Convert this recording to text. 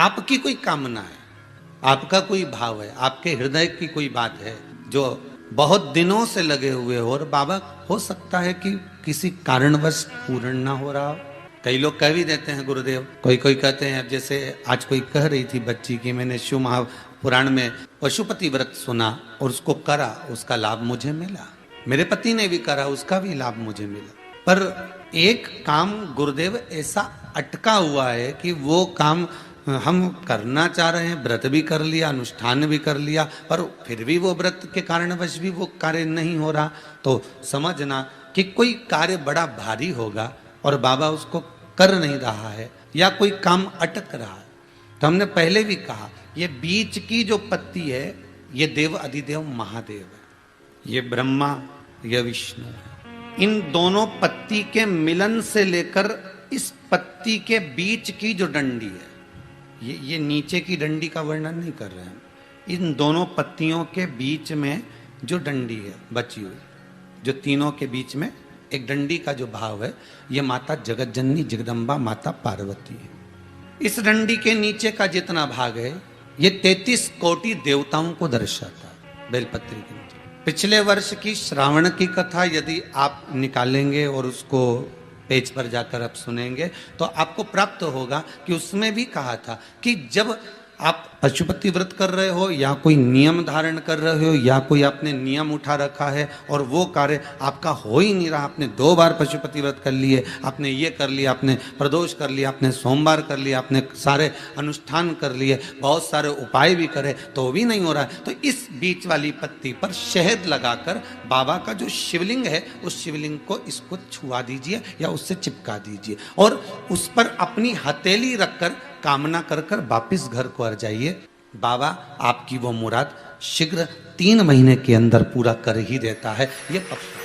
आपकी कोई कामना है, आपका कोई भाव है, आपके हृदय की कोई बात है जो बहुत दिनों से लगे हुए हो और बाबा हो सकता है कि किसी कारणवश पूर्ण ना हो रहा हो। कई लोग कह भी देते हैं गुरुदेव, कोई कोई कहते हैं, अब जैसे आज कोई कह रही थी बच्ची की मैंने शिव महापुराण में पशुपति व्रत सुना और उसको करा, उसका लाभ मुझे मिला, मेरे पति ने भी करा, उसका भी लाभ मुझे मिला। पर एक काम गुरुदेव ऐसा अटका हुआ है कि वो काम हम करना चाह रहे हैं, व्रत भी कर लिया, अनुष्ठान भी कर लिया, पर फिर भी वो व्रत के कारणवश भी वो कार्य नहीं हो रहा। तो समझना कि कोई कार्य बड़ा भारी होगा और बाबा उसको कर नहीं रहा है या कोई काम अटक रहा है। तो हमने पहले भी कहा, ये बीच की जो पत्ती है ये देव अधिदेव महादेव है, ये ब्रह्मा, ये विष्णु है। इन दोनों पत्ती के मिलन से लेकर इस पत्ती के बीच की जो डंडी है, ये नीचे की डंडी का वर्णन नहीं कर रहे हैं, इन दोनों पत्तियों के बीच में जो डंडी है बची हुई, जो तीनों के बीच में एक डंडी का जो भाव है, ये माता जगत जननी जगदम्बा माता पार्वती है। इस डंडी के नीचे का जितना भाग है ये 33 कोटि देवताओं को दर्शाता है। बेलपत्री के नीचे पिछले वर्ष की श्रावण की कथा यदि आप निकालेंगे और उसको पेज पर जाकर आप सुनेंगे तो आपको प्राप्त होगा कि उसमें भी कहा था कि जब आप पशुपति व्रत कर रहे हो या कोई नियम धारण कर रहे हो या कोई आपने नियम उठा रखा है और वो कार्य आपका हो ही नहीं रहा, आपने 2 बार पशुपति व्रत कर लिए, आपने ये कर लिया, आपने प्रदोष कर लिया, आपने सोमवार कर लिया, आपने सारे अनुष्ठान कर लिए, बहुत सारे उपाय भी करे तो भी नहीं हो रहा है, तो इस बीच वाली पत्ती पर शहद लगाकर बाबा का जो शिवलिंग है उस शिवलिंग को इसको छुआ दीजिए या उससे चिपका दीजिए और उस पर अपनी हथेली रखकर कामना कर कर वापिस घर को आ जाइए। बाबा आपकी वो मुराद शीघ्र 3 महीने के अंदर पूरा कर ही देता है, ये पक्का।